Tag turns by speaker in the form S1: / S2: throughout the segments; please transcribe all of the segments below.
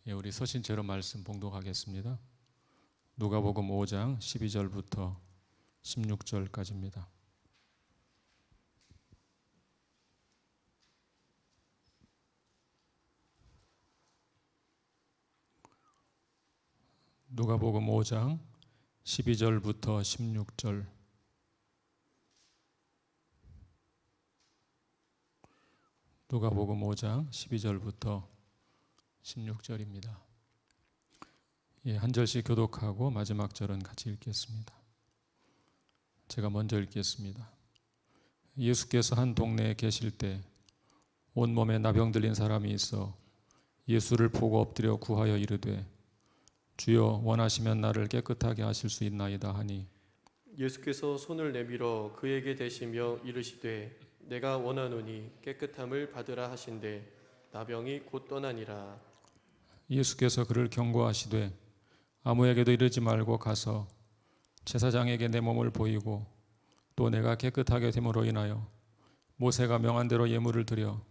S1: 우리 서신처럼 말씀 봉독하겠습니다. 누가복음 5장 12절부터 16절까지입니다. 누가복음 5장 12절부터 16절. 누가복음 5장 12절부터 16절입니다. 한 절씩 교독하고 마지막 절은 같이 읽겠습니다. 제가 먼저 읽겠습니다. 예수께서 한 동네에 계실 때 온몸에 나병 들린 사람이 있어 예수를 보고 엎드려 구하여 이르되 주여 원하시면 나를 깨끗하게 하실 수 있나이다 하니
S2: 예수께서 손을 내밀어 그에게 대시며 이르시되 내가 원하노니 깨끗함을 받으라 하신대 나병이 곧 떠나니라.
S1: 예수께서 그를 경고하시되 아무에게도 이르지 말고 가서 제사장에게 내 몸을 보이고 또 내가 깨끗하게 됨으로 인하여 모세가 명한 대로 예물을 드려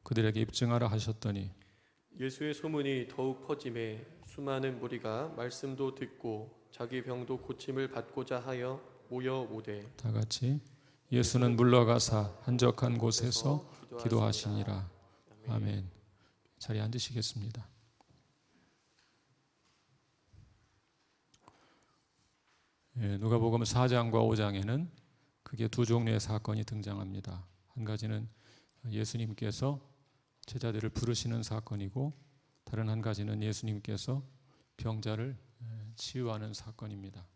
S1: 그들에게 입증하라 하셨더니
S2: 예수의 소문이 더욱 퍼짐에 수많은 무리가 말씀도 듣고 자기 병도 고침을 받고자 하여 모여 오되
S1: 다 같이 예수는 물러가사 한적한 곳에서 기도하시니라. 아멘. 자리에 앉으시겠습니다. 누가복음 4장과 5장에는 크게 두 종류의 사건이 등장합니다. 한 가지는 예수님께서 제자들을 부르시는 사건이고 다른 한 가지는 예수님께서 병자를 치유하는 사건입니다.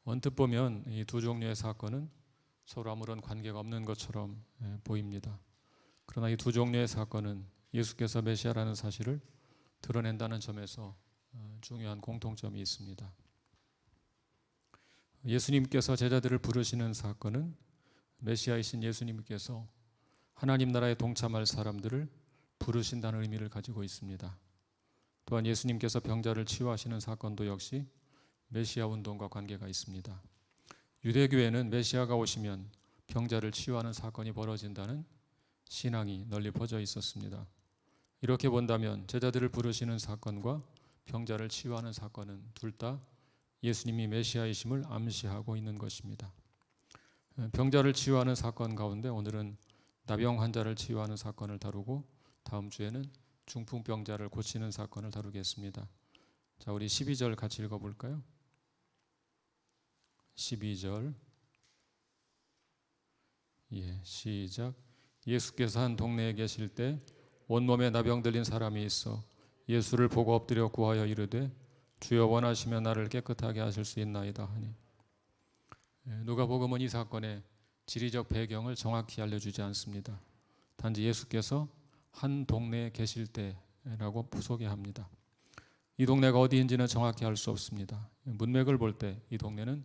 S1: 언뜻 보면 이 두 종류의 사건은 서로 아무런 관계가 없는 것처럼 보입니다. 그러나 이 두 종류의 사건은 예수께서 메시아라는 사실을 드러낸다는 점에서 중요한 공통점이 있습니다. 예수님께서 제자들을 부르시는 사건은 메시아이신 예수님께서 하나님 나라에 동참할 사람들을 부르신다는 의미를 가지고 있습니다. 또한 예수님께서 병자를 치유하시는 사건도 역시 메시아 운동과 관계가 있습니다. 유대교회는 메시아가 오시면 병자를 치유하는 사건이 벌어진다는 신앙이 널리 퍼져 있었습니다. 이렇게 본다면 제자들을 부르시는 사건과 병자를 치유하는 사건은 둘 다 예수님이 메시아이심을 암시하고 있는 것입니다. 병자를 치유하는 사건 가운데 오늘은 나병 환자를 치유하는 사건을 다루고 다음 주에는 중풍병자를 고치는 사건을 다루겠습니다. 자, 우리 12절 같이 읽어볼까요? 12절. 시작. 예수께서 한 동네에 계실 때 온몸에 나병 들린 사람이 있어 예수를 보고 엎드려 구하여 이르되 주여 원하시면 나를 깨끗하게 하실 수 있나이다 하니 누가복음은 이 사건의 지리적 배경을 정확히 알려주지 않습니다. 단지 예수께서 한 동네에 계실 때라고 소개합니다. 이 동네가 어디인지는 정확히 알 수 없습니다. 문맥을 볼 때 이 동네는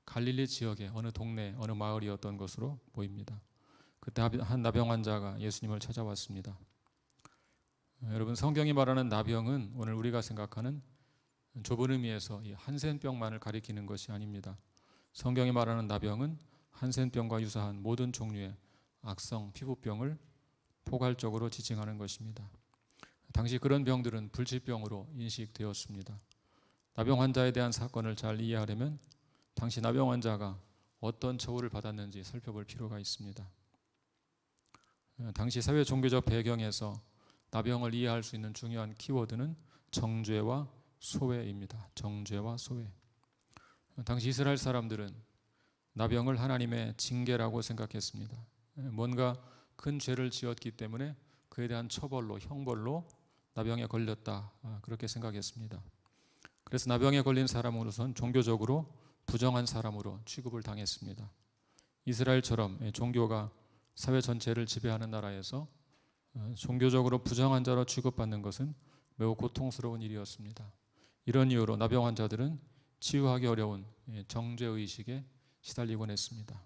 S1: 갈릴리 지역의 어느 동네, 어느 마을이었던 것으로 보입니다. 그때 한 나병 환자가 예수님을 찾아왔습니다. 여러분, 성경이 말하는 나병은 오늘 우리가 생각하는 좁은 의미에서 이 한센병만을 가리키는 것이 아닙니다. 성경이 말하는 나병은 한센병과 유사한 모든 종류의 악성 피부병을 포괄적으로 지칭하는 것입니다. 당시 그런 병들은 불치병으로 인식되었습니다. 나병 환자에 대한 사건을 잘 이해하려면 당시 나병 환자가 어떤 처우를 받았는지 살펴볼 필요가 있습니다. 당시 사회 종교적 배경에서 나병을 이해할 수 있는 중요한 키워드는 정죄와 소외입니다. 정죄와 소외. 당시 이스라엘 사람들은 나병을 하나님의 징계라고 생각했습니다. 뭔가 큰 죄를 지었기 때문에 그에 대한 처벌로, 형벌로 나병에 걸렸다, 그렇게 생각했습니다. 그래서 나병에 걸린 사람으로선 종교적으로 부정한 사람으로 취급을 당했습니다. 이스라엘처럼 종교가 사회 전체를 지배하는 나라에서 종교적으로 부정한 자로 취급받는 것은 매우 고통스러운 일이었습니다. 이런 이유로 나병 환자들은 치유하기 어려운 정죄의식에 시달리곤 했습니다.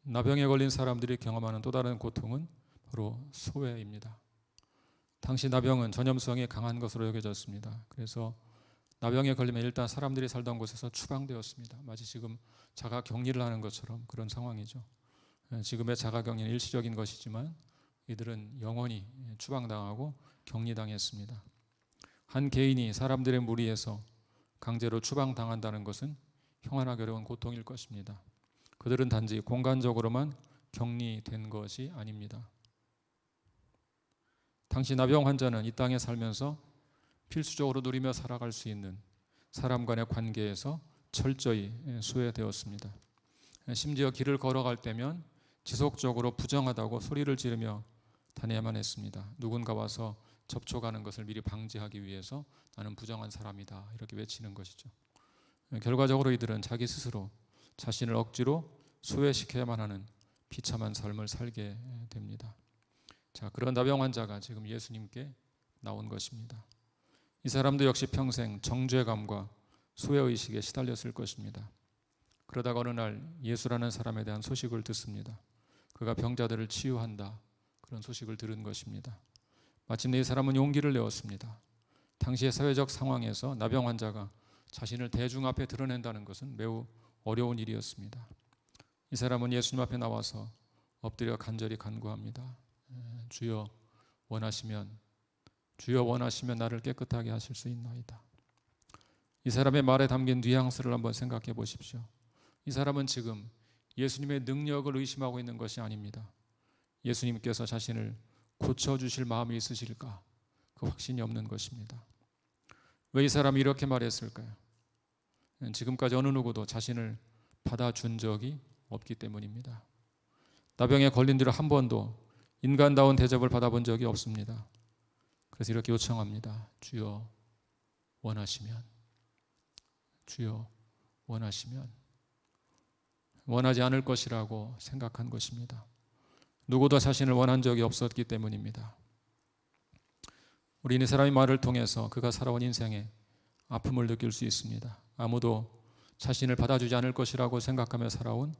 S1: 나병에 걸린 사람들이 경험하는 또 다른 고통은 바로 소외입니다. 당시 나병은 전염성이 강한 것으로 여겨졌습니다. 그래서 나병에 걸리면 일단 사람들이 살던 곳에서 추방되었습니다. 마치 지금 자가격리를 하는 것처럼 그런 상황이죠. 지금의 자가격리는 일시적인 것이지만 이들은 영원히 추방당하고 격리당했습니다. 한 개인이 사람들의 무리에서 강제로 추방당한다는 것은 형언하기 어려운 고통일 것입니다. 그들은 단지 공간적으로만 격리된 것이 아닙니다. 당시 나병 환자는 이 땅에 살면서 필수적으로 누리며 살아갈 수 있는 사람 간의 관계에서 철저히 소외되었습니다. 심지어 길을 걸어갈 때면 지속적으로 부정하다고 소리를 지르며 다녀야만 했습니다. 누군가 와서 접촉하는 것을 미리 방지하기 위해서 나는 부정한 사람이다 이렇게 외치는 것이죠. 결과적으로 이들은 자기 스스로 자신을 억지로 소외시켜야만 하는 비참한 삶을 살게 됩니다. 자, 그런 나병 환자가 지금 예수님께 나온 것입니다. 이 사람도 역시 평생 정죄감과 소외의식에 시달렸을 것입니다. 그러다가 어느 날 예수라는 사람에 대한 소식을 듣습니다. 그가 병자들을 치유한다. 그런 소식을 들은 것입니다. 마침내 이 사람은 용기를 내었습니다. 당시의 사회적 상황에서 나병 환자가 자신을 대중 앞에 드러낸다는 것은 매우 어려운 일이었습니다. 이 사람은 예수님 앞에 나와서 엎드려 간절히 간구합니다. 주여 원하시면 나를 깨끗하게 하실 수 있나이다. 이 사람의 말에 담긴 뉘앙스를 한번 생각해 보십시오. 이 사람은 지금 예수님의 능력을 의심하고 있는 것이 아닙니다. 예수님께서 자신을 고쳐주실 마음이 있으실까? 그 확신이 없는 것입니다. 왜 이 사람이 이렇게 말했을까요? 지금까지 어느 누구도 자신을 받아준 적이 없기 때문입니다. 나병에 걸린 뒤로 한 번도 인간다운 대접을 받아본 적이 없습니다. 그래서 이렇게 요청합니다. 주여 원하시면, 주여 원하시면. 원하지 않을 것이라고 생각한 것입니다. 누구도 자신을 원한 적이 없었기 때문입니다. 우리는 이 사람의 말을 통해서 그가 살아온 인생의 아픔을 느낄 수 있습니다. 아무도 자신을 받아주지 않을 것이라고 생각하며 살아온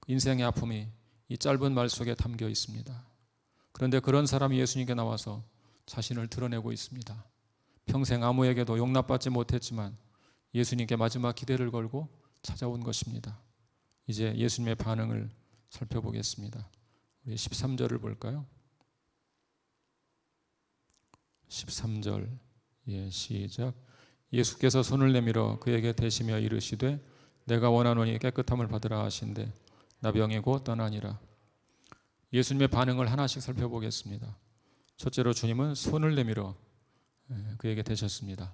S1: 그 인생의 아픔이 이 짧은 말 속에 담겨 있습니다. 그런데 그런 사람이 예수님께 나와서 자신을 드러내고 있습니다. 평생 아무에게도 용납받지 못했지만 예수님께 마지막 기대를 걸고 찾아온 것입니다. 이제 예수님의 반응을 살펴보겠습니다. 우리 13절을 볼까요? 13절 시작. 예수께서 손을 내밀어 그에게 대시며 이르시되 내가 원하노니 깨끗함을 받으라 하신대 나병이 곧 떠나니라. 예수님의 반응을 하나씩 살펴보겠습니다. 첫째로 주님은 손을 내밀어 그에게 대셨습니다.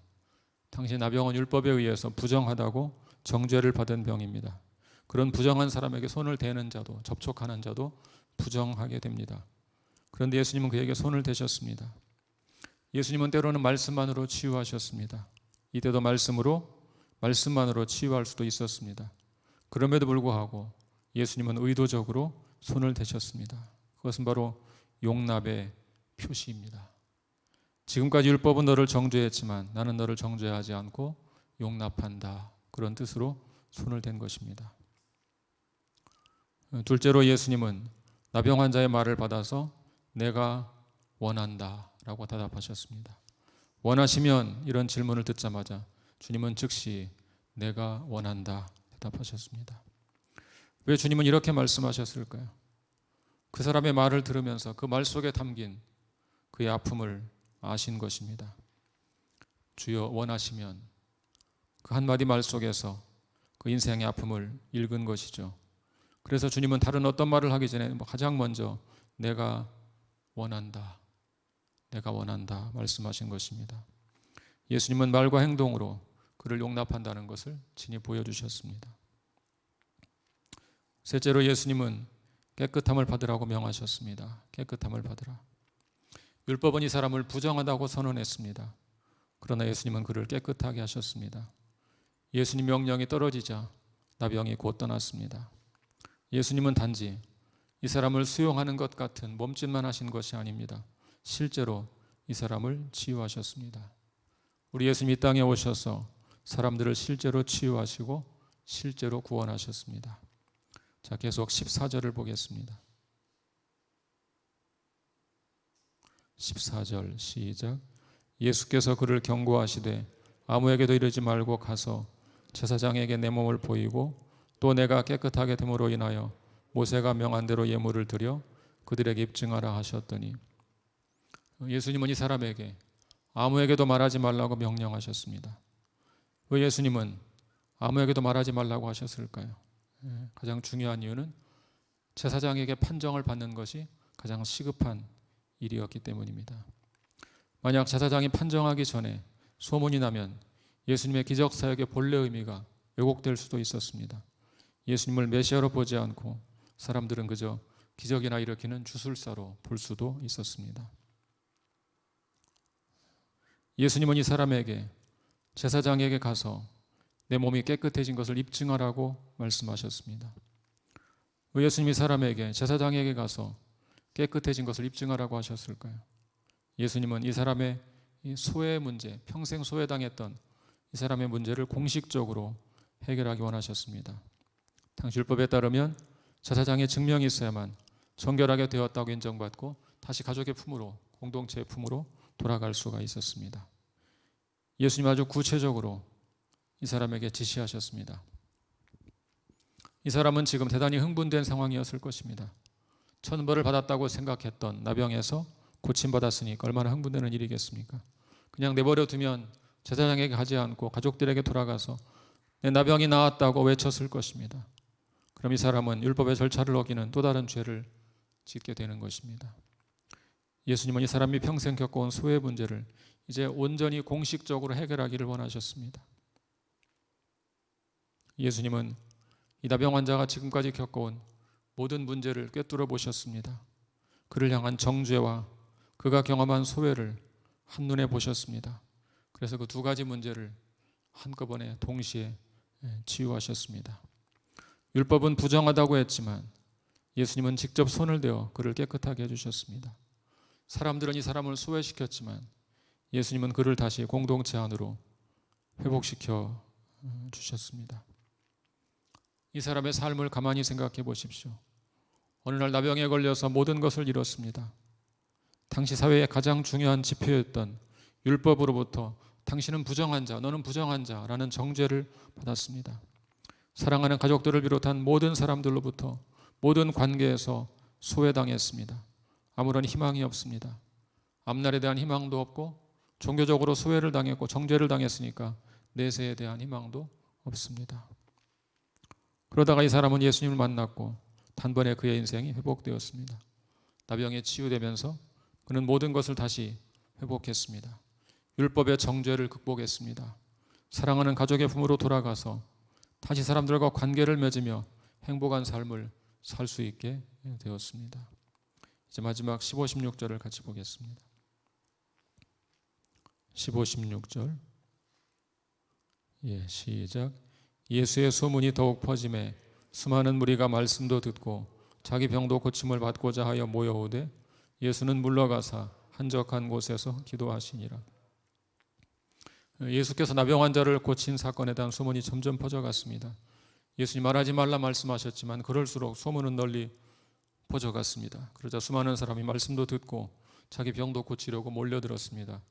S1: 당시 나병은 율법에 의해서 부정하다고 정죄를 받은 병입니다. 그런 부정한 사람에게 손을 대는 자도 접촉하는 자도 부정하게 됩니다. 그런데 예수님은 그에게 손을 대셨습니다. 예수님은 때로는 말씀만으로 치유하셨습니다. 이때도 말씀만으로 치유할 수도 있었습니다. 그럼에도 불구하고 예수님은 의도적으로 손을 대셨습니다. 그것은 바로 용납의 표시입니다. 지금까지 율법은 너를 정죄했지만 나는 너를 정죄하지 않고 용납한다. 그런 뜻으로 손을 댄 것입니다. 둘째로 예수님은 나병 환자의 말을 받아서 내가 원한다 라고 대답하셨습니다. 원하시면 이런 질문을 듣자마자 주님은 즉시 내가 원한다 대답하셨습니다. 왜 주님은 이렇게 말씀하셨을까요? 그 사람의 말을 들으면서 그 말 속에 담긴 그의 아픔을 아신 것입니다. 주여 원하시면 그 한마디 말 속에서 그 인생의 아픔을 읽은 것이죠. 그래서 주님은 다른 어떤 말을 하기 전에 가장 먼저 내가 원한다 말씀하신 것입니다. 예수님은 말과 행동으로 그를 용납한다는 것을 친히 보여주셨습니다. 셋째로 예수님은 깨끗함을 받으라고 명하셨습니다. 깨끗함을 받으라. 율법은 이 사람을 부정하다고 선언했습니다. 그러나 예수님은 그를 깨끗하게 하셨습니다. 예수님 명령이 떨어지자 나병이 곧 떠났습니다. 예수님은 단지 이 사람을 수용하는 것 같은 몸짓만 하신 것이 아닙니다. 실제로 이 사람을 치유하셨습니다. 우리 예수님이 이 땅에 오셔서 사람들을 실제로 치유하시고 실제로 구원하셨습니다. 자, 계속 14절을 보겠습니다. 14절 시작. 예수께서 그를 경고하시되 아무에게도 이르지 말고 가서 제사장에게 내 몸을 보이고 또 내가 깨끗하게 됨으로 인하여 모세가 명한 대로 예물을 드려 그들에게 입증하라 하셨더니 예수님은 이 사람에게 아무에게도 말하지 말라고 명령하셨습니다. 왜 예수님은 아무에게도 말하지 말라고 하셨을까요? 가장 중요한 이유는 제사장에게 판정을 받는 것이 가장 시급한 일이었기 때문입니다. 만약 제사장이 판정하기 전에 소문이 나면 예수님의 기적 사역의 본래 의미가 왜곡될 수도 있었습니다. 예수님을 메시아로 보지 않고 사람들은 그저 기적이나 일으키는 주술사로 볼 수도 있었습니다. 예수님은 이 사람에게 제사장에게 가서 내 몸이 깨끗해진 것을 입증하라고 말씀하셨습니다. 왜 예수님이 사람에게 제사장에게 가서 깨끗해진 것을 입증하라고 하셨을까요? 예수님은 이 사람의 이 소외 문제, 평생 소외당했던 이 사람의 문제를 공식적으로 해결하기 원하셨습니다. 당시 율법에 따르면 제사장의 증명이 있어야만 정결하게 되었다고 인정받고 다시 가족의 품으로, 공동체의 품으로 돌아갈 수가 있었습니다. 예수님 아주 구체적으로 이 사람에게 지시하셨습니다. 이 사람은 지금 대단히 흥분된 상황이었을 것입니다. 천벌을 받았다고 생각했던 나병에서 고침받았으니까 얼마나 흥분되는 일이겠습니까? 그냥 내버려 두면 제사장에게 가지 않고 가족들에게 돌아가서 내 나병이 나았다고 외쳤을 것입니다. 그럼 이 사람은 율법의 절차를 어기는 또 다른 죄를 짓게 되는 것입니다. 예수님은 이 사람이 평생 겪어온 소외 문제를 이제 온전히 공식적으로 해결하기를 원하셨습니다. 예수님은 이 나병 환자가 지금까지 겪어온 모든 문제를 꿰뚫어 보셨습니다. 그를 향한 정죄와 그가 경험한 소외를 한눈에 보셨습니다. 그래서 그 두 가지 문제를 한꺼번에 동시에 치유하셨습니다. 율법은 부정하다고 했지만 예수님은 직접 손을 대어 그를 깨끗하게 해주셨습니다. 사람들은 이 사람을 소외시켰지만 예수님은 그를 다시 공동체 안으로 회복시켜 주셨습니다. 이 사람의 삶을 가만히 생각해 보십시오. 어느 날 나병에 걸려서 모든 것을 잃었습니다. 당시 사회의 가장 중요한 지표였던 율법으로부터 당신은 부정한 자, 너는 부정한 자라는 정죄를 받았습니다. 사랑하는 가족들을 비롯한 모든 사람들로부터 모든 관계에서 소외당했습니다. 아무런 희망이 없습니다. 앞날에 대한 희망도 없고 종교적으로 소외를 당했고 정죄를 당했으니까 내세에 대한 희망도 없습니다. 그러다가 이 사람은 예수님을 만났고 단번에 그의 인생이 회복되었습니다. 나병에 치유되면서 그는 모든 것을 다시 회복했습니다. 율법의 정죄를 극복했습니다. 사랑하는 가족의 품으로 돌아가서 다시 사람들과 관계를 맺으며 행복한 삶을 살 수 있게 되었습니다. 이제 마지막 15, 16절을 같이 보겠습니다. 15, 16절 시작. 예수의 소문이 더욱 퍼짐에 수많은 무리가 말씀도 듣고 자기 병도 고침을 받고자 하여 모여오되 예수는 물러가사 한적한 곳에서 기도하시니라. 예수께서 나병 환자를 고친 사건에 대한 소문이 점점 퍼져갔습니다. 예수님 말하지 말라 말씀하셨지만 그럴수록 소문은 널리 퍼져갔습니다. 그러자 수많은 사람이 말씀도 듣고 자기 병도 고치려고 몰려들었습니다.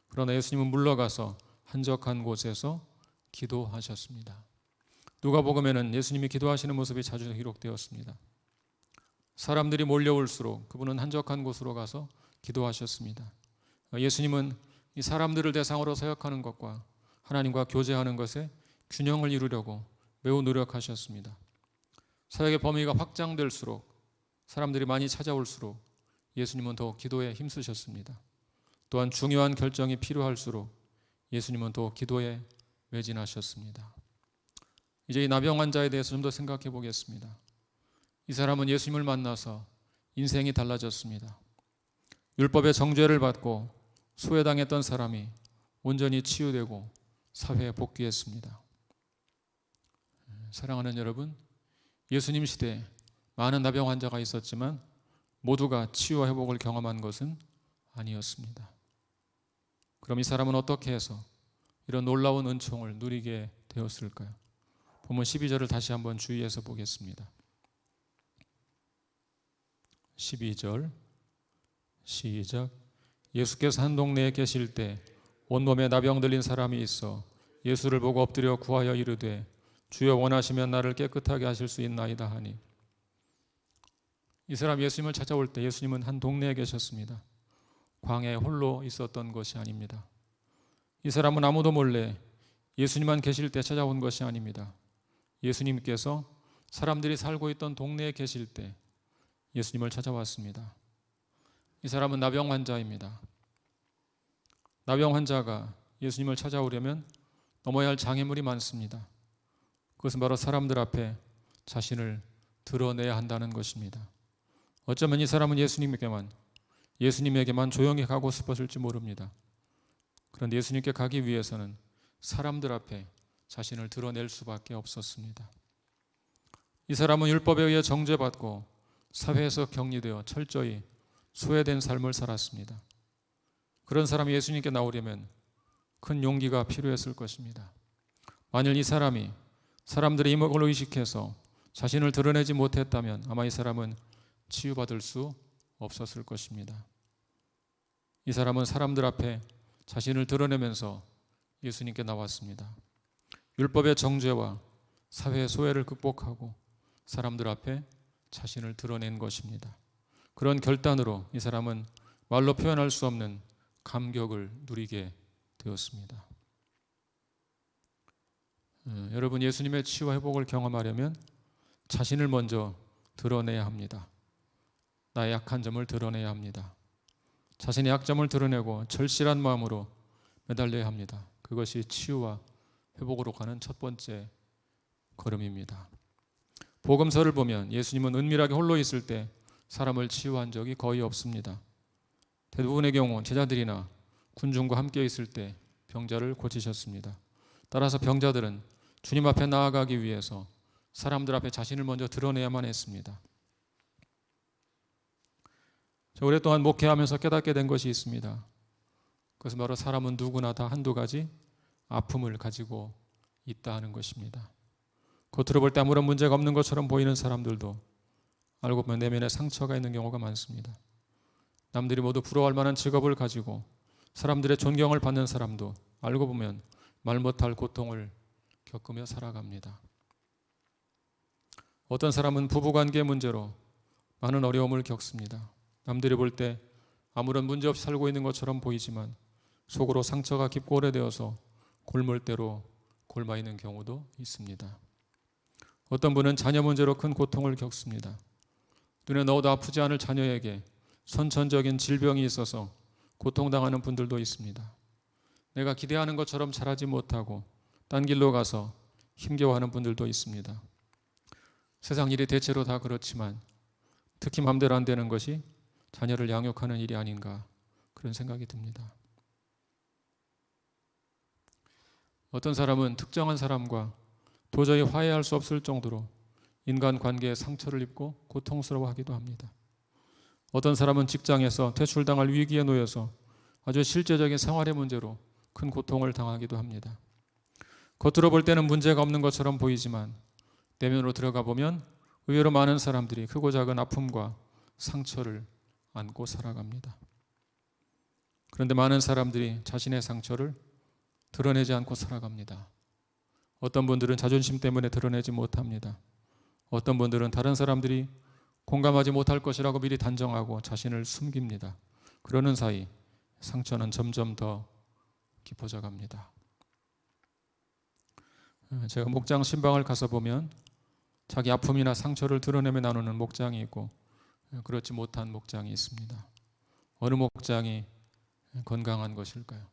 S1: 그러나 예수님은 물러가서 한적한 곳에서 기도하셨습니다. 누가복음에는 예수님이 기도하시는 모습이 자주 기록되었습니다. 사람들이 몰려올수록 그분은 한적한 곳으로 가서 기도하셨습니다. 예수님은 이 사람들을 대상으로 사역하는 것과 하나님과 교제하는 것에 균형을 이루려고 매우 노력하셨습니다. 사역의 범위가 확장될수록 사람들이 많이 찾아올수록 예수님은 더 기도에 힘쓰셨습니다. 또한 중요한 결정이 필요할수록 예수님은 더 기도에 매진하셨습니다. 이제 이 나병 환자에 대해서 좀 더 생각해 보겠습니다. 이 사람은 예수님을 만나서 인생이 달라졌습니다. 율법의 정죄를 받고 소외당했던 사람이 온전히 치유되고 사회에 복귀했습니다. 사랑하는 여러분, 예수님 시대에 많은 나병 환자가 있었지만 모두가 치유와 회복을 경험한 것은 아니었습니다. 그럼 이 사람은 어떻게 해서 이런 놀라운 은총을 누리게 되었을까요? 본문 12절을 다시 한번 주의해서 보겠습니다. 12절 시작. 예수께서 한 동네에 계실 때 온몸에 나병 들린 사람이 있어 예수를 보고 엎드려 구하여 이르되 주여 원하시면 나를 깨끗하게 하실 수 있나이다 하니. 이 사람 예수님을 찾아올 때 예수님은 한 동네에 계셨습니다. 광야에 홀로 있었던 것이 아닙니다. 이 사람은 아무도 몰래 예수님만 계실 때 찾아온 것이 아닙니다. 예수님께서 사람들이 살고 있던 동네에 계실 때 예수님을 찾아왔습니다. 이 사람은 나병 환자입니다. 나병 환자가 예수님을 찾아오려면 넘어야 할 장애물이 많습니다. 그것은 바로 사람들 앞에 자신을 드러내야 한다는 것입니다. 어쩌면 이 사람은 예수님에게만 조용히 가고 싶었을지 모릅니다. 그런데 예수님께 가기 위해서는 사람들 앞에 자신을 드러낼 수밖에 없었습니다. 이 사람은 율법에 의해 정죄받고 사회에서 격리되어 철저히 소외된 삶을 살았습니다. 그런 사람이 예수님께 나오려면 큰 용기가 필요했을 것입니다. 만일 이 사람이 사람들의 이목을 의식해서 자신을 드러내지 못했다면 아마 이 사람은 치유받을 수 없었을 것입니다. 이 사람은 사람들 앞에 자신을 드러내면서 예수님께 나왔습니다. 율법의 정죄와 사회의 소외를 극복하고 사람들 앞에 자신을 드러낸 것입니다. 그런 결단으로 이 사람은 말로 표현할 수 없는 감격을 누리게 되었습니다. 여러분, 예수님의 치유와 회복을 경험하려면 자신을 먼저 드러내야 합니다. 나의 약한 점을 드러내야 합니다. 자신의 약점을 드러내고 절실한 마음으로 매달려야 합니다. 그것이 치유와 회복으로 가는 첫 번째 걸음입니다. 복음서를 보면 예수님은 은밀하게 홀로 있을 때 사람을 치유한 적이 거의 없습니다. 대부분의 경우 제자들이나 군중과 함께 있을 때 병자를 고치셨습니다. 따라서 병자들은 주님 앞에 나아가기 위해서 사람들 앞에 자신을 먼저 드러내야만 했습니다. 오랫동안 목회하면서 깨닫게 된 것이 있습니다. 그것은 바로 사람은 누구나 다 한두 가지 아픔을 가지고 있다 하는 것입니다. 겉으로 볼 때 아무런 문제가 없는 것처럼 보이는 사람들도 알고 보면 내면에 상처가 있는 경우가 많습니다. 남들이 모두 부러워할 만한 직업을 가지고 사람들의 존경을 받는 사람도 알고 보면 말 못할 고통을 겪으며 살아갑니다. 어떤 사람은 부부관계 문제로 많은 어려움을 겪습니다. 남들이 볼 때 아무런 문제 없이 살고 있는 것처럼 보이지만 속으로 상처가 깊고 오래되어서 골몰대로 골마 있는 경우도 있습니다. 어떤 분은 자녀 문제로 큰 고통을 겪습니다. 눈에 넣어도 아프지 않을 자녀에게 선천적인 질병이 있어서 고통당하는 분들도 있습니다. 내가 기대하는 것처럼 자라지 못하고 딴 길로 가서 힘겨워하는 분들도 있습니다. 세상 일이 대체로 다 그렇지만 특히 마음대로 안 되는 것이 자녀를 양육하는 일이 아닌가 그런 생각이 듭니다. 어떤 사람은 특정한 사람과 도저히 화해할 수 없을 정도로 인간관계에 상처를 입고 고통스러워하기도 합니다. 어떤 사람은 직장에서 퇴출당할 위기에 놓여서 아주 실제적인 생활의 문제로 큰 고통을 당하기도 합니다. 겉으로 볼 때는 문제가 없는 것처럼 보이지만 내면으로 들어가 보면 의외로 많은 사람들이 크고 작은 아픔과 상처를 안고 살아갑니다. 그런데 많은 사람들이 자신의 상처를 드러내지 않고 살아갑니다. 어떤 분들은 자존심 때문에 드러내지 못합니다. 어떤 분들은 다른 사람들이 공감하지 못할 것이라고 미리 단정하고 자신을 숨깁니다. 그러는 사이 상처는 점점 더 깊어져 갑니다. 제가 목장 신방을 가서 보면 자기 아픔이나 상처를 드러내며 나누는 목장이 있고 그렇지 못한 목장이 있습니다. 어느 목장이 건강한 것일까요?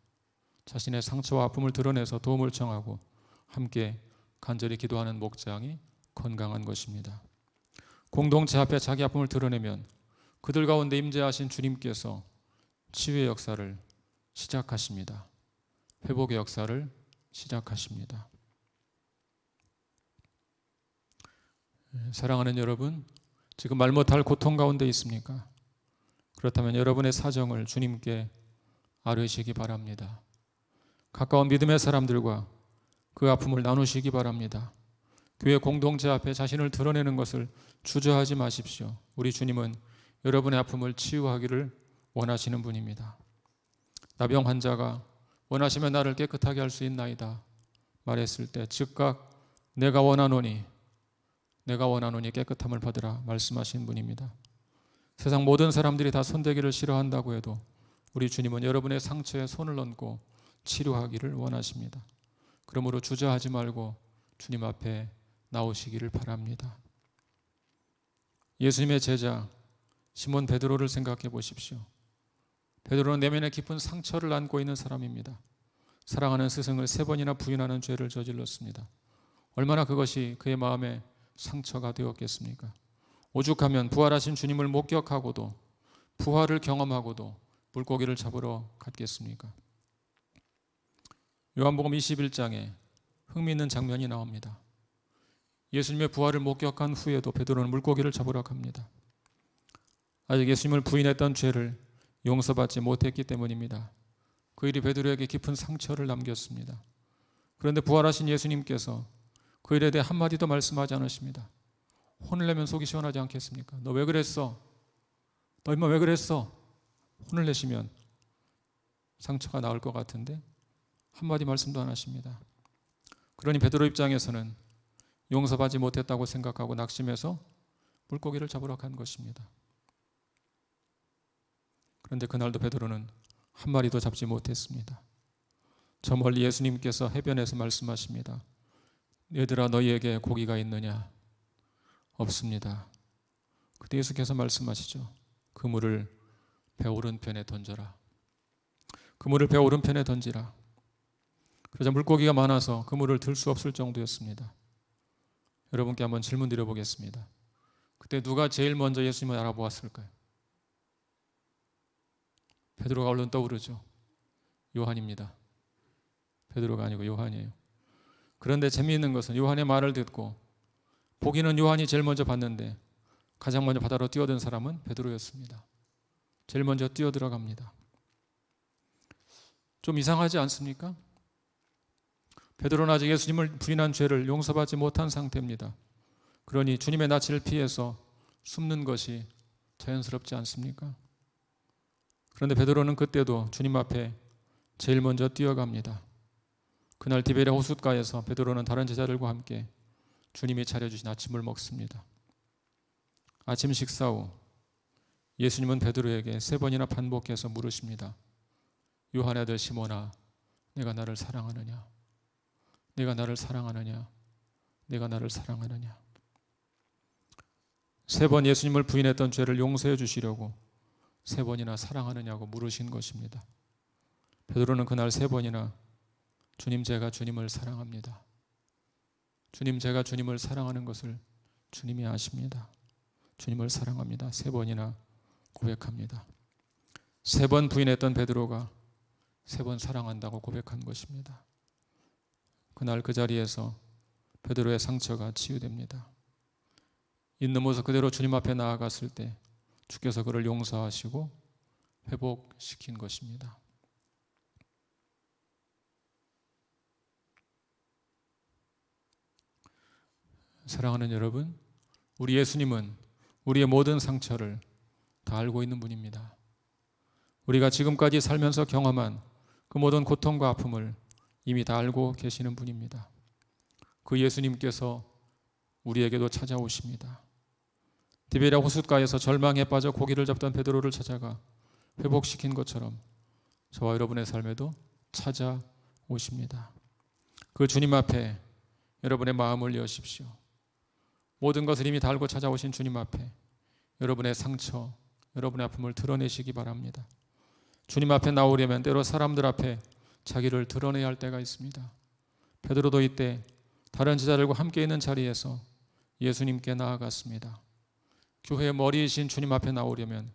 S1: 자신의 상처와 아픔을 드러내서 도움을 청하고 함께 간절히 기도하는 목장이 건강한 것입니다. 공동체 앞에 자기 아픔을 드러내면 그들 가운데 임재하신 주님께서 치유의 역사를 시작하십니다. 회복의 역사를 시작하십니다. 사랑하는 여러분, 지금 말 못할 고통 가운데 있습니까? 그렇다면 여러분의 사정을 주님께 아뢰시기 바랍니다. 가까운 믿음의 사람들과 그 아픔을 나누시기 바랍니다. 교회 공동체 앞에 자신을 드러내는 것을 주저하지 마십시오. 우리 주님은 여러분의 아픔을 치유하기를 원하시는 분입니다. 나병 환자가 원하시면 나를 깨끗하게 할 수 있나이다 말했을 때 즉각 내가 원하노니 깨끗함을 받으라 말씀하신 분입니다. 세상 모든 사람들이 다 손대기를 싫어한다고 해도 우리 주님은 여러분의 상처에 손을 얹고 치료하기를 원하십니다. 그러므로 주저하지 말고 주님 앞에 나오시기를 바랍니다. 예수님의 제자 시몬 베드로를 생각해 보십시오. 베드로는 내면에 깊은 상처를 안고 있는 사람입니다. 사랑하는 스승을 3번이나 부인하는 죄를 저질렀습니다. 얼마나 그것이 그의 마음에 상처가 되었겠습니까? 오죽하면 부활하신 주님을 목격하고도 부활을 경험하고도 물고기를 잡으러 갔겠습니까? 요한복음 21장에 흥미있는 장면이 나옵니다. 예수님의 부활을 목격한 후에도 베드로는 물고기를 잡으러 갑니다. 아직 예수님을 부인했던 죄를 용서받지 못했기 때문입니다. 그 일이 베드로에게 깊은 상처를 남겼습니다. 그런데 부활하신 예수님께서 그 일에 대해 한마디도 말씀하지 않으십니다. 혼을 내면 속이 시원하지 않겠습니까? 너 왜 그랬어? 너 임마 왜 그랬어? 혼을 내시면 상처가 나을 것 같은데 한마디 말씀도 안 하십니다. 그러니 베드로 입장에서는 용서받지 못했다고 생각하고 낙심해서 물고기를 잡으러 간 것입니다. 그런데 그날도 베드로는 한 마리도 잡지 못했습니다. 저 멀리 예수님께서 해변에서 말씀하십니다. 얘들아 너희에게 고기가 있느냐? 없습니다. 그때 예수께서 말씀하시죠. 그물을 배 오른편에 던져라. 그물을 배 오른편에 던지라. 그러자 물고기가 많아서 그물을 들 수 없을 정도였습니다. 여러분께 한번 질문 드려보겠습니다. 그때 누가 제일 먼저 예수님을 알아보았을까요? 베드로가 얼른 떠오르죠. 요한입니다. 베드로가 아니고 요한이에요. 그런데 재미있는 것은 요한의 말을 듣고 보기는 요한이 제일 먼저 봤는데 가장 먼저 바다로 뛰어든 사람은 베드로였습니다. 제일 먼저 뛰어들어갑니다. 좀 이상하지 않습니까? 베드로는 아직 예수님을 부인한 죄를 용서받지 못한 상태입니다. 그러니 주님의 낯을 피해서 숨는 것이 자연스럽지 않습니까? 그런데 베드로는 그때도 주님 앞에 제일 먼저 뛰어갑니다. 그날 디베랴 호숫가에서 베드로는 다른 제자들과 함께 주님이 차려주신 아침을 먹습니다. 아침 식사 후 예수님은 베드로에게 3번이나 반복해서 물으십니다. 요한의 아들 시몬아, 내가 나를 사랑하느냐? 내가 나를 사랑하느냐? 내가 나를 사랑하느냐? 3번 예수님을 부인했던 죄를 용서해 주시려고 3번이나 사랑하느냐고 물으신 것입니다. 베드로는 그날 3번이나 주님 제가 주님을 사랑합니다. 주님 제가 주님을 사랑하는 것을 주님이 아십니다. 주님을 사랑합니다. 3번이나 고백합니다. 3번 부인했던 베드로가 3번 사랑한다고 고백한 것입니다. 그날 그 자리에서 베드로의 상처가 치유됩니다. 있는 모습 그대로 주님 앞에 나아갔을 때 주께서 그를 용서하시고 회복시킨 것입니다. 사랑하는 여러분, 우리 예수님은 우리의 모든 상처를 다 알고 있는 분입니다. 우리가 지금까지 살면서 경험한 그 모든 고통과 아픔을 이미 다 알고 계시는 분입니다. 그 예수님께서 우리에게도 찾아오십니다. 디베랴 호숫가에서 절망에 빠져 고기를 잡던 베드로를 찾아가 회복시킨 것처럼 저와 여러분의 삶에도 찾아오십니다. 그 주님 앞에 여러분의 마음을 여십시오. 모든 것을 이미 다 알고 찾아오신 주님 앞에 여러분의 상처, 여러분의 아픔을 드러내시기 바랍니다. 주님 앞에 나오려면 때로 사람들 앞에 자기를 드러내야 할 때가 있습니다. 베드로도 이때 다른 제자들과 함께 있는 자리에서 예수님께 나아갔습니다. 교회의 머리이신 주님 앞에 나오려면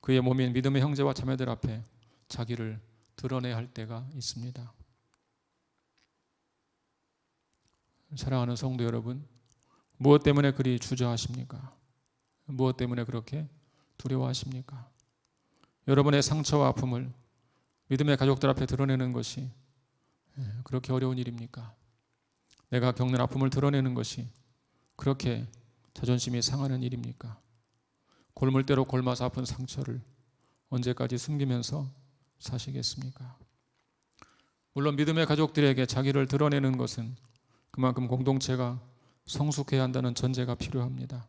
S1: 그의 몸인 믿음의 형제와 자매들 앞에 자기를 드러내야 할 때가 있습니다. 사랑하는 성도 여러분, 무엇 때문에 그리 주저하십니까? 무엇 때문에 그렇게 두려워하십니까? 여러분의 상처와 아픔을 믿음의 가족들 앞에 드러내는 것이 그렇게 어려운 일입니까? 내가 겪는 아픔을 드러내는 것이 그렇게 자존심이 상하는 일입니까? 골물대로 골마서 아픈 상처를 언제까지 숨기면서 사시겠습니까? 물론 믿음의 가족들에게 자기를 드러내는 것은 그만큼 공동체가 성숙해야 한다는 전제가 필요합니다.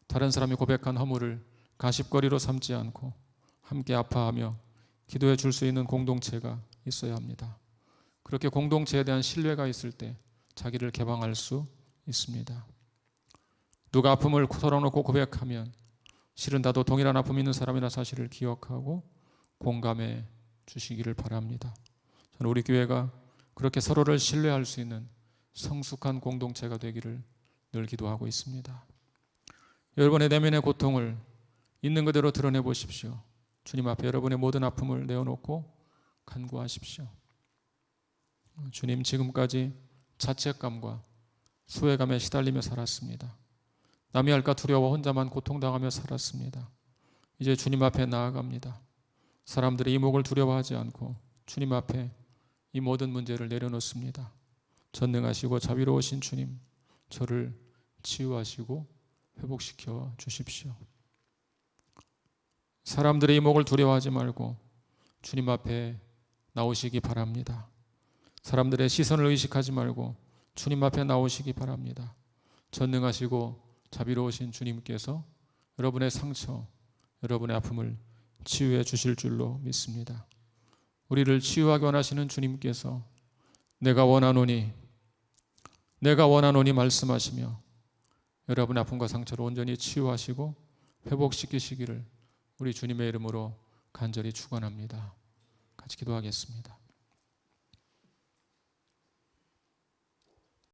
S1: 다른 사람이 고백한 허물을 가십거리로 삼지 않고 함께 아파하며 기도해 줄 수 있는 공동체가 있어야 합니다. 그렇게 공동체에 대한 신뢰가 있을 때 자기를 개방할 수 있습니다. 누가 아픔을 털어놓고 고백하면 실은 나도 동일한 아픔이 있는 사람이라는 사실을 기억하고 공감해 주시기를 바랍니다. 저는 우리 교회가 그렇게 서로를 신뢰할 수 있는 성숙한 공동체가 되기를 늘 기도하고 있습니다. 여러분의 내면의 고통을 있는 그대로 드러내 보십시오. 주님 앞에 여러분의 모든 아픔을 내어놓고 간구하십시오. 주님, 지금까지 자책감과 소외감에 시달리며 살았습니다. 남이 할까 두려워 혼자만 고통당하며 살았습니다. 이제 주님 앞에 나아갑니다. 사람들의 이목을 두려워하지 않고 주님 앞에 이 모든 문제를 내려놓습니다. 전능하시고 자비로우신 주님, 저를 치유하시고 회복시켜 주십시오. 사람들의 이목을 두려워하지 말고 주님 앞에 나오시기 바랍니다. 사람들의 시선을 의식하지 말고 주님 앞에 나오시기 바랍니다. 전능하시고 자비로우신 주님께서 여러분의 상처, 여러분의 아픔을 치유해 주실 줄로 믿습니다. 우리를 치유하기 원하시는 주님께서 내가 원하노니 말씀하시며 여러분의 아픔과 상처를 온전히 치유하시고 회복시키시기를 우리 주님의 이름으로 간절히 축원합니다. 같이 기도하겠습니다.